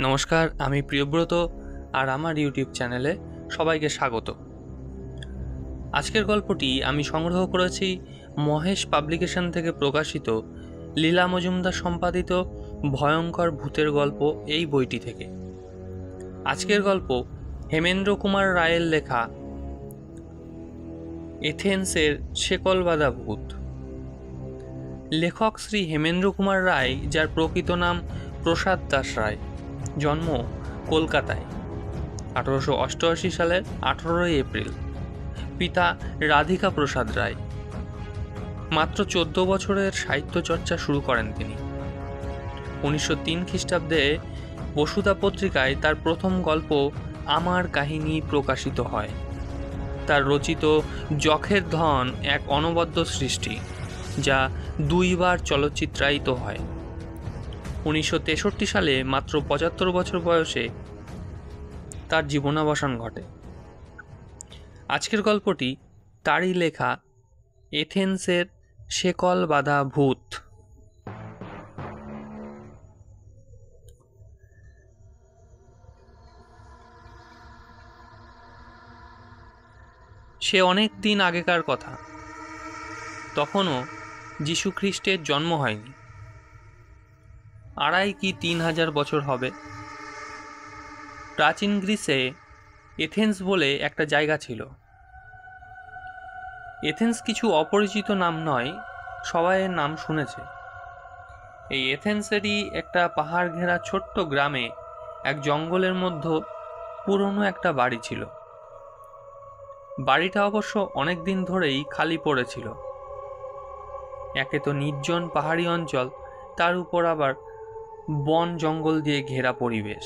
নমস্কার, আমি প্রিয়ব্রত আর আমার ইউটিউব চ্যানেলে সবাইকে স্বাগত। আজকের গল্পটি আমি সংগ্রহ করেছি মহেশ পাবলিকেশন থেকে প্রকাশিত লীলা মজুমদার সম্পাদিত ভয়ঙ্কর ভূতের গল্প এই বইটি থেকে। আজকের গল্প হেমেন্দ্র কুমার রায়ের লেখা এথেন্সের শেকলবাঁধা ভূত। লেখক শ্রী হেমেন্দ্র কুমার রায়, যার প্রকৃত নাম প্রসাদ দাস রায়, জন্ম কলকাতায় 1888 সালের 18 এপ্রিল। পিতা রাধিকা প্রসাদ রায়। মাত্র 14 বছরের সাহিত্য চর্চা শুরু করেন তিনি। 1903 খ্রিস্টাব্দে বসুধা পত্রিকায় তার প্রথম গল্প আমার কাহিনী প্রকাশিত হয়। তার রচিত যখের ধন এক অনবদ্য সৃষ্টি, যা 2 বার চলচ্চিত্রায়িত হয়। 1963 সালে মাত্র 75 বছর বয়সে তার জীবনাবসান ঘটে। আজকের গল্পটি তারই লেখা এথেন্সের শেকলবাঁধা ভূত। সে অনেক দিন আগেকার কথা। তখনও যীশুখ্রিস্টের জন্ম হয়নি। 2,500 কি 3,000 বছর হবে। প্রাচীন গ্রিসে এথেন্স বলে একটা জায়গা ছিল। এথেন্স কিছু অপরিচিত নাম নয়, সবাই এর নাম শুনেছে। এই এথেন্সেরই একটা পাহাড় ঘেরা ছোট্ট গ্রামে এক জঙ্গলের মধ্যে পুরনো একটা বাড়ি ছিল। বাড়িটা অবশ্য অনেক দিন ধরেই খালি পড়েছিল। একে তো নির্জন পাহাড়ি অঞ্চল, তার উপর আবার বন জঙ্গল দিয়ে ঘেরা পরিবেশ,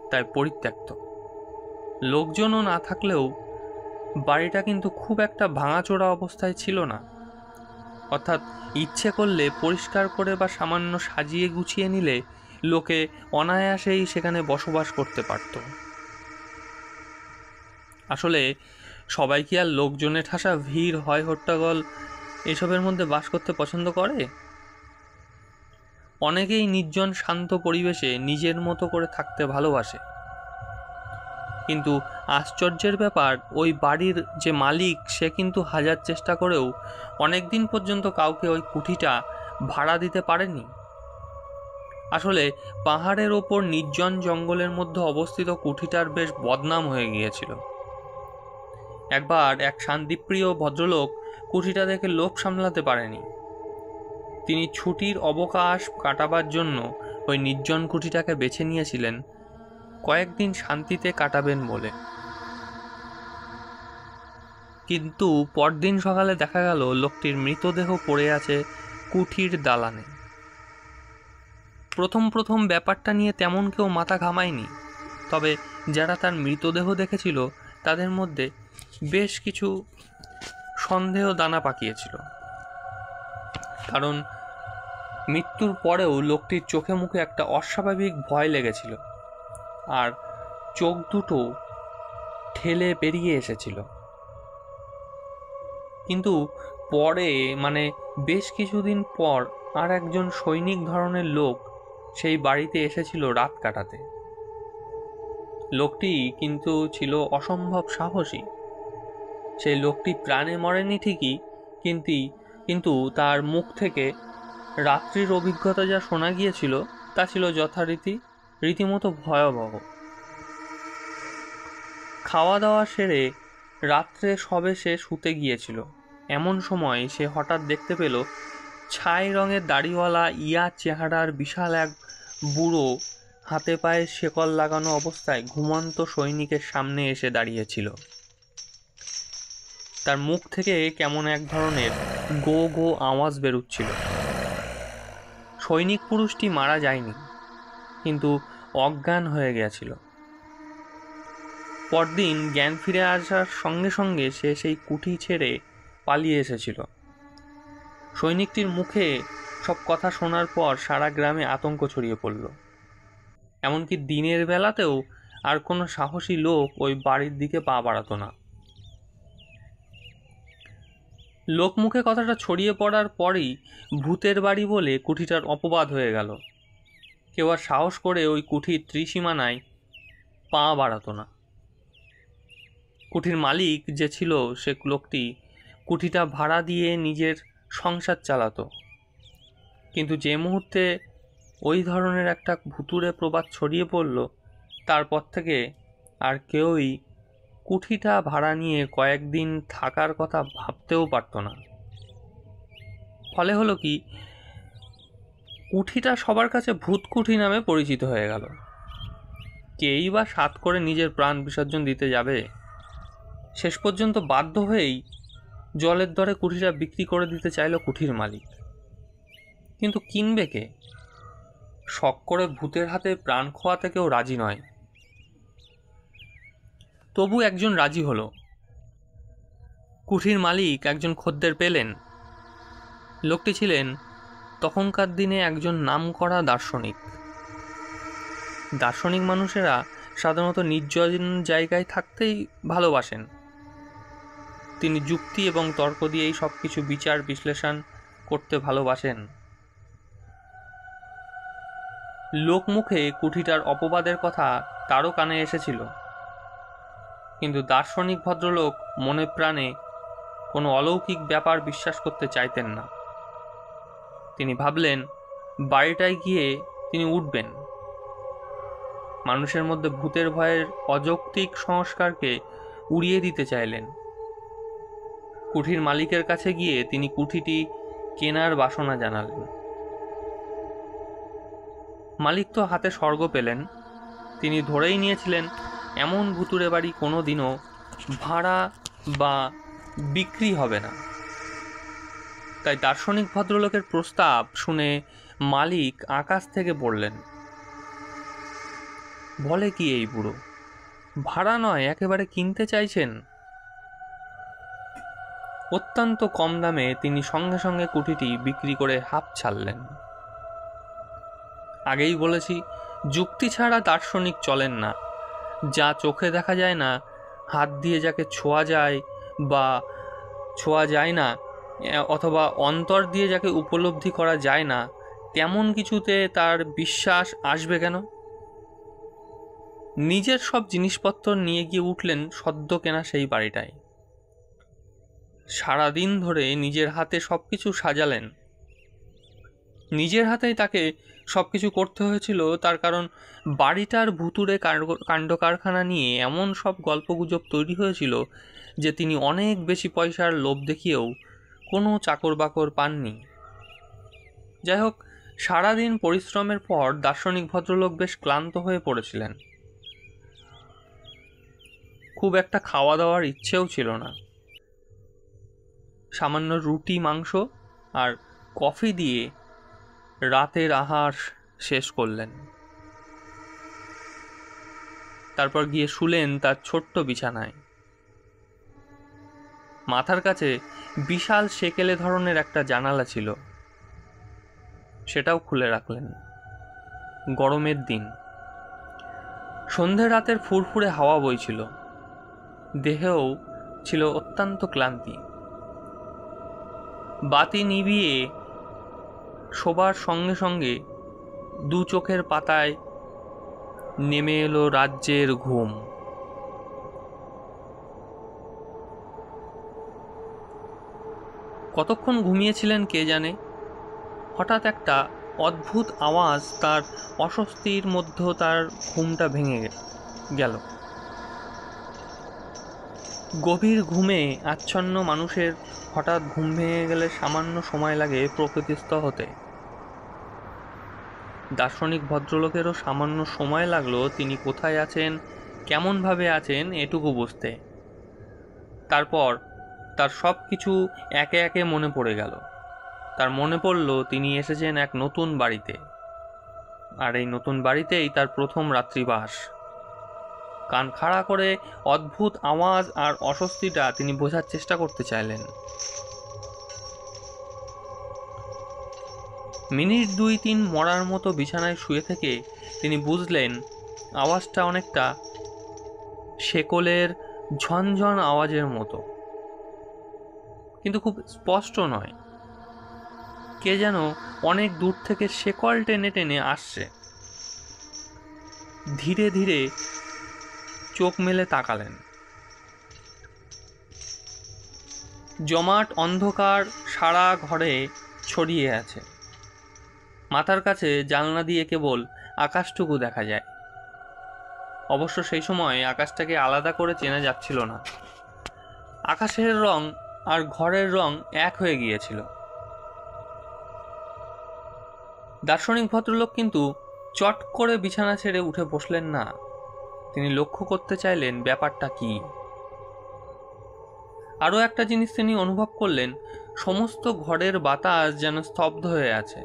তাই পরিত্যক্ত। লোকজনও না থাকলেও বাড়িটা কিন্তু খুব একটা ভাঙাচোরা অবস্থায় ছিল না। অর্থাৎ ইচ্ছে করলে পরিষ্কার করে বা সামান্য সাজিয়ে গুছিয়ে নিলে লোকে অনায়াসেই সেখানে বসবাস করতে পারত। আসলে সবাই কি আর লোকজনে ঠাসা ভিড়, হয় হট্টগোল এসবের মধ্যে বাস করতে পছন্দ করে? অনেকেই নির্জন শান্ত পরিবেশে নিজের মতো করে থাকতে ভালোবাসে। কিন্তু আশ্চর্যের ব্যাপার, ওই বাড়ির যে মালিক, সে কিন্তু হাজার চেষ্টা করেও অনেক দিন পর্যন্ত কাউকে ওই কুঠিটা ভাড়া দিতে পারেনি। আসলে পাহাড়ের ওপর নির্জন জঙ্গলের মধ্যে অবস্থিত কুঠিটার বেশ বদনাম হয়ে গিয়েছিল। একবার এক শান্তিপ্রিয় ভদ্রলোক কুঠিটা দেখে লোভ সামলাতে পারেনি। তিনি ছুটির অবকাশ কাটাবার জন্য ওই নির্জন কুঠিটাকে বেছে নিয়েছিলেন, কয়েকদিন শান্তিতে কাটাবেন বলে। কিন্তু পরদিন সকালে দেখা গেল লোকটির মৃতদেহ পড়ে আছে কুঠির দালানে। প্রথম প্রথম ব্যাপারটা নিয়ে তেমন কেউ মাথা ঘামায়নি, তবে যারা তার মৃতদেহ দেখেছিল তাদের মধ্যে বেশ কিছু সন্দেহ দানা পাকিয়েছিল। কারণ মৃত্যুর পরেও লোকটির চোখে মুখে একটা অস্বাভাবিক ভয় লেগেছিল, আর চোখ দুটো ঠেলে বেরিয়ে এসেছিল। কিন্তু পরে, বেশ কিছুদিন পর, আর একজন সৈনিক ধরনের লোক সেই বাড়িতে এসেছিল রাত কাটাতে। লোকটি কিন্তু ছিল অসম্ভব সাহসী। সেই লোকটি প্রাণে মরেনি ঠিকই, কিন্তু তার মুখ থেকে রাত্রির অভিজ্ঞতা যা শোনা গিয়েছিল তা ছিল রীতিমতো ভয়াবহ। খাওয়া দাওয়া সেরে রাত্রে সবে সে শুতে গিয়েছিল, এমন সময় সে হঠাৎ দেখতে পেল ছাই রঙের দাড়িওয়ালা চেহারার বিশাল এক বুড়ো হাতে পায়ে শেকল লাগানো অবস্থায় ঘুমন্ত সৈনিকের সামনে এসে দাঁড়িয়েছিল। তার মুখ থেকে কেমন এক ধরনের গো গো আওয়াজ বেরুচ্ছিল। সৈনিক পুরুষটি মারা যায়নি, কিন্তু অজ্ঞান হয়ে গেছিল। পরদিন জ্ঞান ফিরে আসার সঙ্গে সঙ্গে সে সেই কুঠি ছেড়ে পালিয়ে এসেছিল। সৈনিকটির মুখে সব কথা শোনার পর সারা গ্রামে আতঙ্ক ছড়িয়ে পড়ল। এমনকি দিনের বেলাতেও আর কোনো সাহসী লোক ওই বাড়ির দিকে পা বাড়াতো না। লোকমুখে কথাটা ছড়িয়ে পড়ার পরই ভূতের বাড়ি বলে কুঠিটার অপবাদ হয়ে গেল। কেউ আর সাহস করে ওই কুঠির ত্রিসীমানায় পা বাড়াতো না। কুঠির মালিক যে ছিল সে লোকটি কুঠিটা ভাড়া দিয়ে নিজের সংসার চালাতো, কিন্তু যে মুহূর্তে ওই ধরনের একটা ভুতুড়ে প্রবাদ ছড়িয়ে পড়ল, তারপর থেকে আর কেউই কুঠিটা ভাড়া নিয়ে কয়েকদিন থাকার কথা ভাবতেও পারত না। ফলে হলো কি, কুঠিটা সবার কাছে ভূতকুঠি নামে পরিচিত হয়ে গেল। কেই বা সাত করে নিজের প্রাণ বিসর্জন দিতে যাবে? শেষ পর্যন্ত বাধ্য হয়েই জলের দরে কুঠিটা বিক্রি করে দিতে চাইল কুঠির মালিক। কিন্তু কিনবে কে? শখ করে ভূতের হাতে প্রাণ খোয়াতে কেউ রাজি নয়। তবু একজন রাজি হলো। কুঠির মালিক একজন খদ্দের পেলেন। লোকটি ছিলেন তখনকার দিনে একজন নামকরা দার্শনিক। দার্শনিক মানুষেরা সাধারণত নির্জন জায়গায় থাকতেই ভালোবাসেন। তিনি যুক্তি এবং তর্ক দিয়েই সব কিছু বিচার বিশ্লেষণ করতে ভালোবাসেন। লোকমুখে কুঠিটার অপবাদের কথা তারও কানে এসেছিল, কিন্তু দার্শনিক ভদ্রলোক মনে প্রাণে কোনো অলৌকিক ব্যাপার বিশ্বাস করতে চাইতেন না। তিনি ভাবলেন বাড়িটায় গিয়ে তিনি উঠবেন। মানুষের মধ্যে ভূতের ভয়ের অযৌক্তিক সংস্কারকে উড়িয়ে দিতে চাইলেন। কুঠির মালিকের কাছে গিয়ে তিনি কুঠিটি কেনার বাসনা জানালেন। মালিক তো হাতে স্বর্গ পেলেন। তিনি ধরেই নিয়েছিলেন এমন ভুতুড়ে বাড়ি কোনো দিনও ভাড়া বা বিক্রি হবে না। তাই দার্শনিক ভদ্রলোকের প্রস্তাব শুনে মালিক আকাশ থেকে পড়লেন। বলে কি এই বুড়ো, ভাড়া নয় একেবারে কিনতে চাইছেন? অত্যন্ত কম দামে তিনি সঙ্গে সঙ্গে কুঠিটি বিক্রি করে হাঁপ ছাড়লেন। আগেই বলেছি, যুক্তি ছাড়া দার্শনিক চলেন না। যা চোখে দেখা যায় না, হাত দিয়ে যাকে ছোঁয়া যায় বা ছোঁয়া যায় না, অথবা অন্তর দিয়ে যাকে উপলব্ধি করা যায় না, তেমন কিছুতে তার বিশ্বাস আসবে কেন? নিজের সব জিনিসপত্র নিয়ে গিয়ে উঠলেন সদ্য কেনা সেই বাড়িটায়। সারাদিন ধরে নিজের হাতে সব কিছু সাজালেন। নিজের হাতেই তাকে সব কিছু করতে হয়েছিল, তার কারণ বাড়িটার ভুতুড়ে কাণ্ড কারখানা নিয়ে এমন সব গল্পগুজব তৈরি হয়েছিল যে তিনি অনেক বেশি পয়সার লোভ দেখিয়েও কোনো চাকর বাকর পাননি। যাই হোক, সারাদিন পরিশ্রমের পর দার্শনিক ভদ্রলোক বেশ ক্লান্ত হয়ে পড়েছিলেন। খুব একটা খাওয়া দাওয়ার ইচ্ছেও ছিল না। সামান্য রুটি মাংস আর কফি দিয়ে রাতের আহার শেষ করলেন। তারপর গিয়ে শুলেন তার ছোট্ট বিছানায়। মাথার কাছে বিশাল সেকেলে ধরনের একটা জানালা ছিল, সেটাও খুলে রাখলেন। গরমের দিন, সন্ধে রাতের ফুরফুরে হাওয়া বইছিল। দেহেও ছিল অত্যন্ত ক্লান্তি। বাতি নিভিয়ে শোবার সঙ্গে সঙ্গে দু চোখের পাতায় নেমে এলো রাজ্যের ঘুম। কতক্ষণ ঘুমিয়েছিলেন কে জানে। হঠাৎ একটা অদ্ভুত আওয়াজ তার অস্বস্তির মধ্যে তার ঘুমটা ভেঙে গেল। গভীর ঘুমে আচ্ছন্ন মানুষের হঠাৎ ঘুম ভেঙে গেলে সামান্য সময় লাগে প্রকৃতিস্থ হতে। দার্শনিক ভদ্রলোকেরও সামান্য সময় লাগলো তিনি কোথায় আছেন, কেমনভাবে আছেন এটুকু বুঝতে। তারপর তার সব কিছু একে একে মনে পড়ে গেল। তার মনে পড়ল তিনি এসেছেন এক নতুন বাড়িতে, আর এই নতুন বাড়িতেই তার প্রথম রাত্রিবাস। কান খাড়া করে অদ্ভুত আওয়াজ আর অস্বস্তিটা তিনি বোঝার চেষ্টা করতে চাইলেন। মিনিট 2-3 মরার মতো বিছানায় শুয়ে থেকে তিনি বুঝলেন আওয়াজটা অনেকটা শেকলের ঝনঝন আওয়াজের মতো, কিন্তু খুব স্পষ্ট নয়। কে যেন অনেক দূর থেকে শেকল টেনে টেনে আসছে। ধীরে ধীরে চোখ মেলে তাকালেন। জমাট অন্ধকার সারা ঘরে ছড়িয়ে আছে। মাথার কাছে জানলা দিয়ে কেবল আকাশটুকু দেখা যায়। অবশ্য সেই সময় আকাশটাকে আলাদা করে চেনা যাচ্ছিল না। আকাশের রং আর ঘরের রং এক হয়ে গিয়েছিল। দার্শনিক ভদ্রলোক কিন্তু চট করে বিছানা ছেড়ে উঠে বসলেন না। তিনি লক্ষ্য করতে চাইলেন ব্যাপারটা কি। আরও একটা জিনিস তিনি অনুভব করলেন, সমস্ত ঘরের বাতাস যেন স্তব্ধ হয়ে আছে।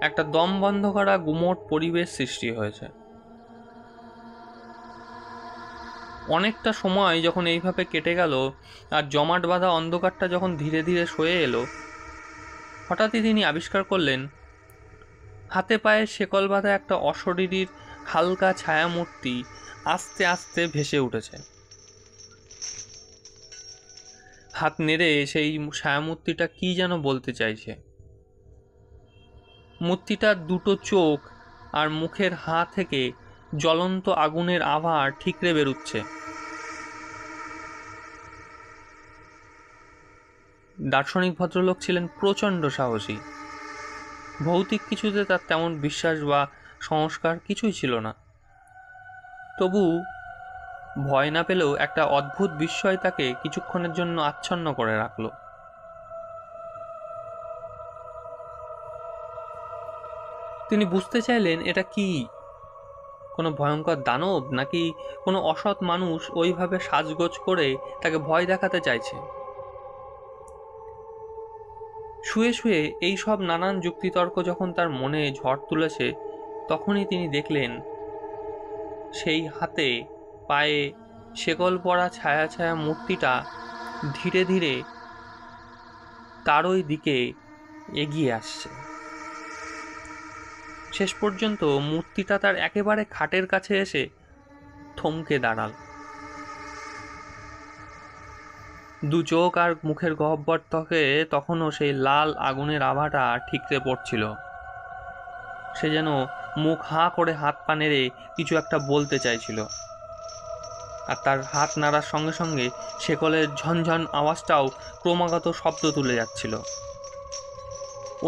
একটা দম বন্ধ করা গুমোট পরিবেশ সৃষ্টি হয়েছে। অনেকটা সময় যখন এইভাবে কেটে গেল আর জমাট বাঁধা অন্ধকারটা যখন ধীরে ধীরে সয়ে এলো, হঠাৎই তিনি আবিষ্কার করলেন হাতে পায়ে শেকল বাঁধা একটা অশরীরীর হালকা ছায়ামূর্তি আস্তে আস্তে ভেসে উঠেছে। হাত নেড়ে সেই ছায়ামূর্তিটা কি যেন বলতে চাইছে। মূর্তিটার দুটো চোখ আর মুখের হাঁ থেকে জ্বলন্ত আগুনের আভা ঠিকরে বেরুচ্ছে। দার্শনিক ভদ্রলোক ছিলেন প্রচণ্ড সাহসী। ভৌতিক কিছুতে তার তেমন বিশ্বাস বা সংস্কার কিছুই ছিল না। তবু ভয় না পেলেও একটা অদ্ভুত বিস্ময় তাকে কিছুক্ষণের জন্য আচ্ছন্ন করে রাখল। তিনি বুঝতে চাইলেন এটা কি, কোনো ভয়ঙ্কর দানব নাকি কোনো অসৎ মানুষ ওইভাবে সাজগোজ করে তাকে ভয় দেখাতে চাইছে। শুয়ে শুয়ে এই সব নানান যুক্তিতর্ক যখন তার মনে ঝড় তুলেছে, তখনই তিনি দেখলেন সেই হাতে পায়ে শেকল পরা ছায়া ছায়া মূর্তিটা ধীরে ধীরে তারই দিকে এগিয়ে আসছে। শেষ পর্যন্ত মূর্তিটা তার একেবারে খাটের কাছে এসে থমকে দাঁড়াল। দু চোখ আর মুখের গহ্বর থেকে তখনও সেই লাল আগুনের আভাটা ঠিকরে পড়ছিল। সে যেন মুখ হাঁ করে হাত পা নেড়ে কিছু একটা বলতে চাইছিল, আর তার হাত নাড়ার সঙ্গে সঙ্গে শেকলের ঝনঝন আওয়াজটাও ক্রমাগত শব্দ তুলে যাচ্ছিল।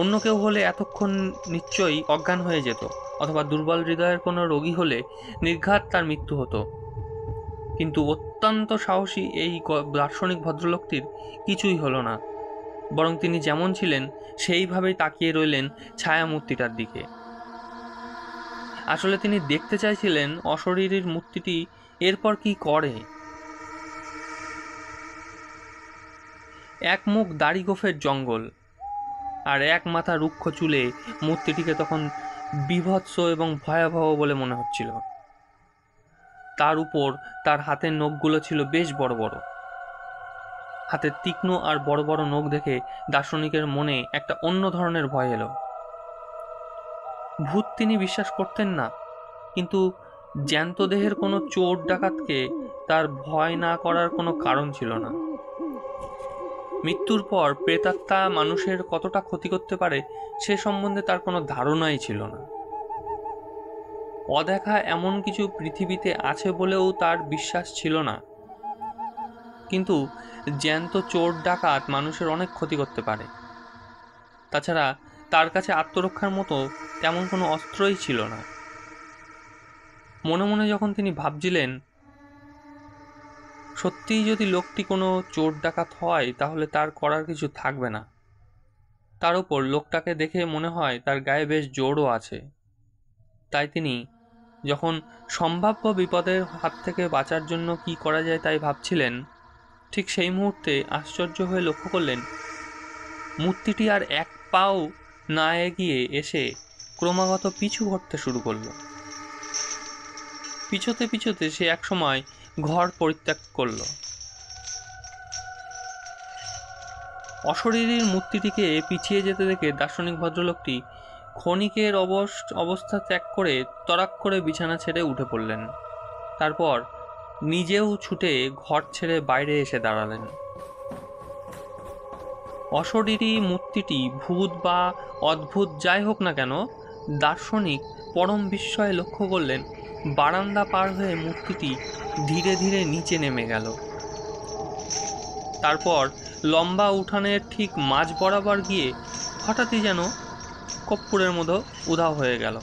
অন্য কেউ হলে এতক্ষণ নিশ্চয়ই অজ্ঞান হয়ে যেত, অথবা দুর্বল হৃদয়ের কোনো রোগী হলে নির্ঘাত তার মৃত্যু হতো। কিন্তু অত্যন্ত সাহসী এই দার্শনিক ভদ্রলোকটির কিছুই হলো না, বরং তিনি যেমন ছিলেন সেইভাবেই তাকিয়ে রইলেন ছায়ামূর্তিটার দিকে। আসলে তিনি দেখতে চাইছিলেন অশরীরীর মূর্তিটি এরপর কি করে। এক মুখ দাড়ি গোফের জঙ্গল আর এক মাথা রুক্ষ চুলে মূর্তিটিকে তখন বীভৎস এবং ভয়াবহ বলে মনে হচ্ছিল। তার উপর তার হাতের নখগুলো ছিল বেশ বড় বড়। হাতের তীক্ষ্ণ আর বড় বড় নখ দেখে দার্শনিকের মনে একটা অন্য ধরনের ভয় এলো। ভূত তিনি বিশ্বাস করতেন না, কিন্তু জ্যান্ত দেহের কোনো চোর ডাকাতকে তার ভয় না করার কোনো কারণ ছিল না। মৃত্যুর পর প্রেতাত্মা মানুষের কতটা ক্ষতি করতে পারে সে সম্বন্ধে তার কোনো ধারণাই ছিল না। অদেখা এমন কিছু পৃথিবীতে আছে বলেও তার বিশ্বাস ছিল না। কিন্তু জ্যান্ত চোর ডাকাত মানুষের অনেক ক্ষতি করতে পারে। তাছাড়া তার কাছে আত্মরক্ষার মতো তেমন কোনো অস্ত্রই ছিল না। মনে মনে যখন তিনি ভাবছিলেন সত্যিই যদি লোকটি কোনো চোর ডাকাত হয় তাহলে তার করার কিছু থাকবে না। তার উপর লোকটাকে দেখে মনে হয় তার গায়ে বেশ জোরও আছে। তাই তিনি যখন সম্ভাব্য বিপদের হাত থেকে বাঁচার জন্য কি করা যায় তাই ভাবছিলেন, ঠিক সেই মুহূর্তে আশ্চর্য হয়ে লক্ষ্য করলেন মূর্তিটি আর এক পাও না এগিয়ে এসে ক্রমাগত পিছু হটতে শুরু করল। পিছতে পিছতে সে একসময় ঘর পরিত্যাগ করল। অশরীরীর মূর্তিটিকে পিছিয়ে যেতে দেখে দার্শনিক ভদ্রলোকটি ক্ষণিকের অবস্থা ত্যাগ করে তড়াক করে বিছানা ছেড়ে উঠে পড়লেন। তারপর নিজেও ছুটে ঘর ছেড়ে বাইরে এসে দাঁড়ালেন। অশরীরী মূর্তিটি ভূত বা অদ্ভুত যাই হোক না কেন, দার্শনিক পরম বিস্ময়ে লক্ষ্য করলেন বারান্দা পার হয়ে মূর্তিটি ধীরে ধীরে নিচে নেমে গেল। তারপর লম্বা উঠানের ঠিক মাঝ বরাবর গিয়ে হঠাৎই যেন কর্পূরের মতো উধাও হয়ে গেল।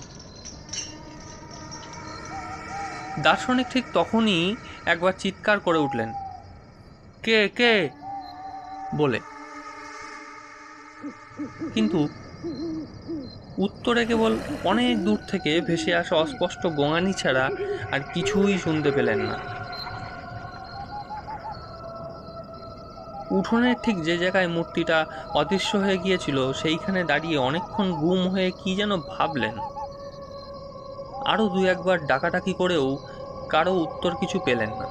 দার্শনিক ঠিক তখনই একবার চিৎকার করে উঠলেন, কে কে বলে, কিন্তু উত্তরে কেবল অনেক দূর থেকে ভেসে আসা অস্পষ্ট গোঙানি ছাড়া আর কিছুই শুনতে পেলেন না। উঠোনের ঠিক যে জায়গায় মূর্তিটা অদৃশ্য হয়ে গিয়েছিল সেইখানে দাঁড়িয়ে অনেকক্ষণ গুম হয়ে কি যেন ভাবলেন। আরও দু একবার ডাকাডাকি করেও কারো উত্তর কিছু পেলেন না।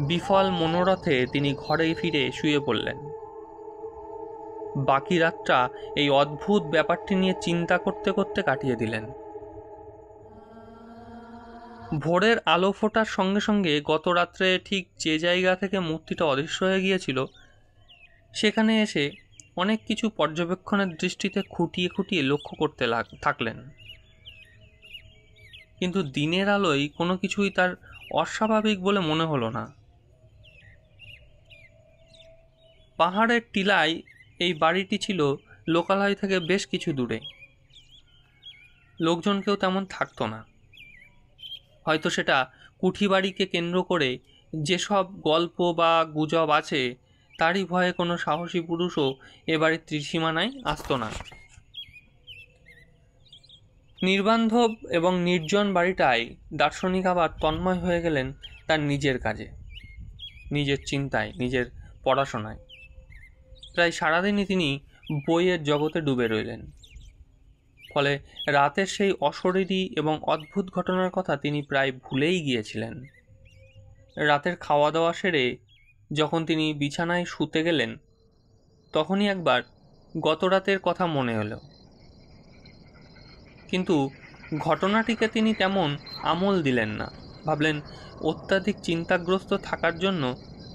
বিফল মনোরথে তিনি ঘরে ফিরে শুয়ে পড়লেন। বাকি রাতটা এই অদ্ভুত ব্যাপারটি নিয়ে চিন্তা করতে করতে কাটিয়ে দিলেন। ভোরের আলো ফোটার সঙ্গে সঙ্গে গত রাত্রে ঠিক যে জায়গা থেকে মূর্তিটা অদৃশ্য হয়ে গিয়েছিল সেখানে এসে অনেক কিছু পর্যবেক্ষণের দৃষ্টিতে খুঁটিয়ে খুঁটিয়ে লক্ষ্য করতে থাকলেন। কিন্তু দিনের আলোয় কোনো কিছুই তার অস্বাভাবিক বলে মনে হলো না। পাহাড়ের টিলায় এই বাড়িটি ছিল লোকালয় থেকে বেশ কিছু দূরে। লোকজন কেউ তেমন থাকতো না। হয়তো সেটা কুঠি বাড়িকে কেন্দ্র করে যেসব গল্প বা গুজব আছে তারই ভয়ে কোনো সাহসী পুরুষও এ বাড়ির ত্রিসীমানায় আসতো না। নির্বান্ধব এবং নির্জন বাড়িটায় দার্শনিক আবার তন্ময় হয়ে গেলেন তার নিজের কাজে, নিজের চিন্তায়, নিজের পড়াশোনায়। প্রায় সারাদিনই তিনি বইয়ের জগতে ডুবে রইলেন। ফলে রাতের সেই অশরীরী এবং অদ্ভুত ঘটনার কথা তিনি প্রায় ভুলেই গিয়েছিলেন। রাতের খাওয়া দাওয়া সেরে যখন তিনি বিছানায় শুতে গেলেন তখনই একবার গত রাতের কথা মনে হলো। কিন্তু ঘটনাটিকে তিনি তেমন আমল দিলেন না। ভাবলেন অত্যাধিক চিন্তাগ্রস্ত থাকার জন্য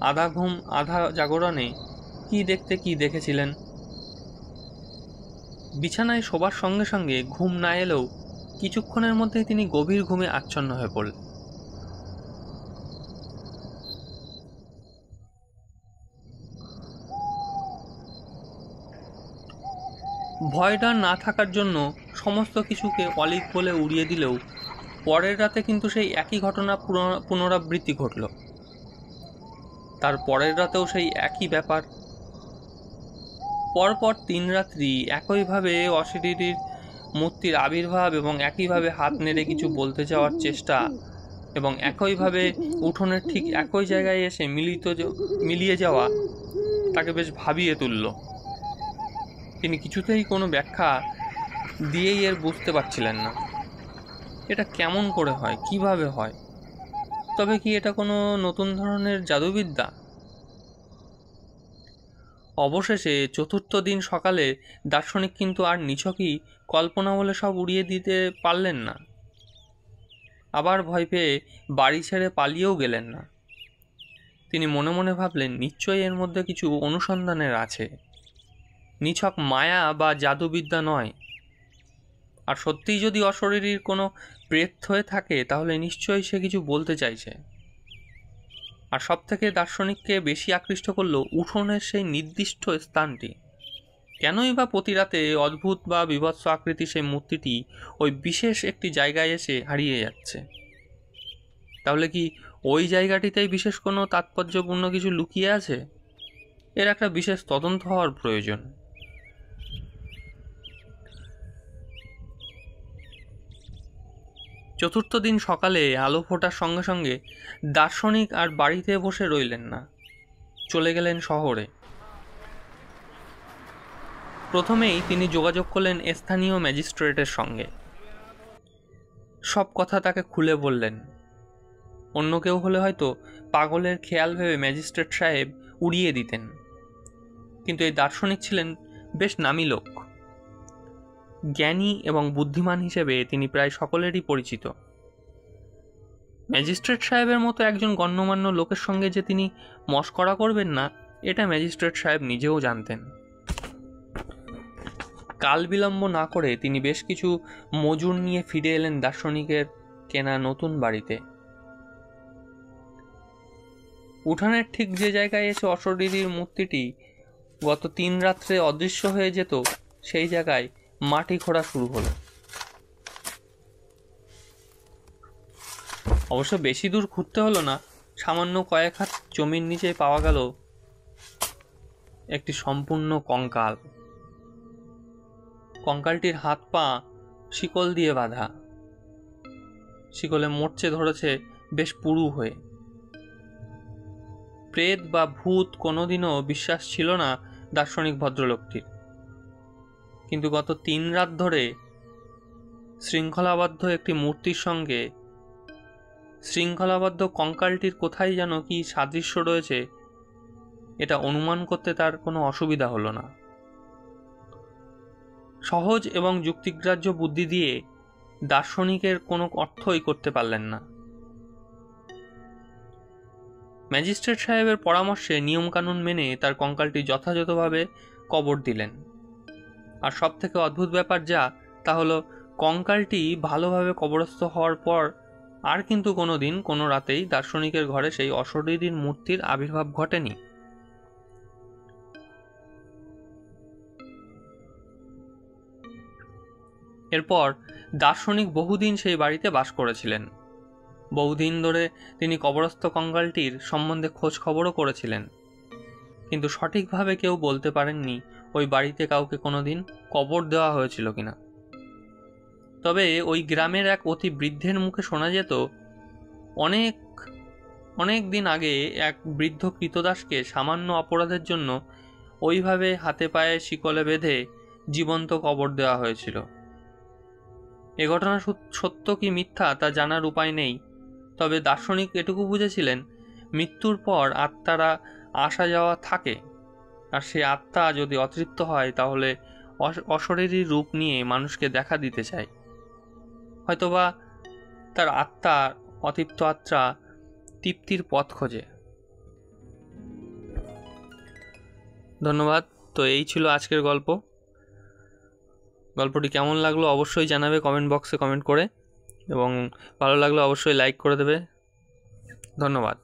আধা ঘুম আধা জাগরণে কি দেখতে কি দেখেছিলেন। বিছানায় শোবার সঙ্গে সঙ্গে ঘুম না এলেও কিছুক্ষণের মধ্যেই তিনি গভীর ঘুমে আচ্ছন্ন হয়ে পড়লেন। ভয়ডর না থাকার জন্য সমস্ত কিছুকে অলীক বলে উড়িয়ে দিলেও পরের রাতে কিন্তু সেই একই ঘটনা পুনরাবৃত্তি ঘটল। তার পরের রাতেও সেই একই ব্যাপার। পরপর 3 রাত্রি একইভাবে অশরীরীর মূর্তির আবির্ভাব এবং একইভাবে হাত নেড়ে কিছু বলতে যাওয়ার চেষ্টা এবং একইভাবে উঠোনের ঠিক একই জায়গায় এসে মিলিয়ে যাওয়া তাকে বেশ ভাবিয়ে তুলল। তিনি কিছুতেই কোনো ব্যাখ্যা দিয়েই এর বুঝতে পারছিলেন না এটা কেমন করে হয়, কিভাবে হয়। তবে কি এটা কোনো নতুন ধরনের জাদুবিদ্যা? অবশেষে চতুর্থ দিন সকালে দার্শনিক কিন্তু আর নিছকই কল্পনা বলে সব উড়িয়ে দিতে পারলেন না। আবার ভয় পেয়ে বাড়ি ছেড়ে পালিয়েও গেলেন না। তিনি মনে মনে ভাবলেন নিশ্চয়ই এর মধ্যে কিছু অনুসন্ধানের আছে, নিছক মায়া বা জাদুবিদ্যা নয়। আর সত্যিই যদি অশরীরীর কোনো প্রেত হয়ে থাকে তাহলে নিশ্চয়ই সে কিছু বলতে চাইছে। আর সব থেকে দার্শনিককে বেশি আকৃষ্ট করল উঠোনের সেই নির্দিষ্ট স্থানটি। কেনই বা প্রতি রাতে অদ্ভুত বা বিভৎস আকৃতি সেই মূর্তিটি ওই বিশেষ একটি জায়গায় এসে হারিয়ে যাচ্ছে? তাহলে কি ওই জায়গাটিতেই বিশেষ কোনো তাৎপর্যপূর্ণ কিছু লুকিয়ে আছে? এর একটা বিশেষ তদন্ত হওয়ার প্রয়োজন। চতুর্থ দিন সকালে আলো ফোটার সঙ্গে সঙ্গে দার্শনিক আর বাড়িতে বসে রইলেন না, চলে গেলেন শহরে। প্রথমেই তিনি যোগাযোগ করলেন স্থানীয় ম্যাজিস্ট্রেটের সঙ্গে। সব কথা তাকে খুলে বললেন। অন্য কেউ হলে হয়তো পাগলের খেয়াল ভেবে ম্যাজিস্ট্রেট সাহেব উড়িয়ে দিতেন, কিন্তু এই দার্শনিক ছিলেন বেশ নামী লোক। জ্ঞানী এবং বুদ্ধিমান হিসেবে তিনি প্রায় সকলেরই পরিচিত। ম্যাজিস্ট্রেট সাহেবের মতো একজন গণ্যমান্য লোকের সঙ্গে যে তিনি মশকরা করবেন না, এটা ম্যাজিস্ট্রেট সাহেব নিজেও জানতেন। কাল বিলম্ব না করে তিনি বেশ কিছু মজুর নিয়ে ফিরে এলেন দার্শনিকের কেনা নতুন বাড়িতে। উঠানের ঠিক যে জায়গায় এসে অশরীরীর মূর্তিটি গত 3 রাত্রে অদৃশ্য হয়ে যেত, সেই জায়গায় মাটি খোঁড়া শুরু হলো। অবশ্য বেশি দূর ঘুরতে হলো না, সামান্য কয়েক হাত জমির নিচে পাওয়া গেল একটি সম্পূর্ণ কঙ্কাল। কঙ্কালটির হাত পা শিকল দিয়ে বাঁধা, শিকলে মরচে ধরেছে বেশ পুরু হয়ে। প্রেত বা ভূত কোনোদিনও বিশ্বাস ছিল না দার্শনিক ভদ্রলোকটির, কিন্তু গত 3 রাত ধরে শৃঙ্খলাবদ্ধ একটি মূর্তির সঙ্গে শৃঙ্খলাবদ্ধ কঙ্কালটির কোথায় যেন কি সাদৃশ্য রয়েছে, এটা অনুমান করতে তার কোনো অসুবিধা হলো না। সহজ এবং যুক্তিগ্রাহ্য বুদ্ধি দিয়ে দার্শনিকের কোনো অর্থই করতে পারলেন না। ম্যাজিস্ট্রেট সাহেবের পরামর্শে নিয়মকানুন মেনে তার কঙ্কালটি যথাযথভাবে কবর দিলেন। আর সব থেকে অদ্ভুত ব্যাপার যা, তা হলো কঙ্কালটি ভালোভাবে কবরস্থ হওয়ার পর আর কিন্তু কোনো দিন কোনো রাতেই দার্শনিকের ঘরে সেই অশরীরীর মূর্তির আবির্ভাব ঘটেনি। এরপর দার্শনিক বহুদিন সেই বাড়িতে বাস করেছিলেন। বহুদিন ধরে তিনি কবরস্থ কঙ্কালটির সম্বন্ধে খোঁজ খবরও করেছিলেন, কিন্তু সঠিকভাবে কেউ বলতে পারেননি ওই বাড়িতে কাউকে কোনোদিন কবর দেওয়া হয়েছিল কিনা। তবে ওই গ্রামের এক অতি বৃদ্ধের মুখে শোনা যেত, অনেক অনেক দিন আগে এক বৃদ্ধ কৃতদাসকে সামান্য অপরাধের জন্য ওইভাবে হাতে পায়ে শিকলে বেঁধে জীবন্ত কবর দেওয়া হয়েছিল। এ ঘটনা সত্য কি মিথ্যা তা জানার উপায় নেই, তবে দার্শনিক এটুকু বুঝেছিলেন, মৃত্যুর পর আত্মারা আসা যাওয়া থাকে, আর সে আত্মা যদি অতৃপ্ত হয় তাহলে অশরীরী রূপ নিয়ে মানুষকে দেখা দিতে চায়। হয়তোবা তার আত্মা, অতৃপ্ত আত্মা তৃপ্তির পথ খোঁজে। ধন্যবাদ। তো এই ছিল আজকের গল্প। গল্পটি কেমন লাগলো অবশ্যই জানাবে কমেন্ট বক্সে কমেন্ট করে, এবং ভালো লাগলে অবশ্যই লাইক করে দেবে। ধন্যবাদ।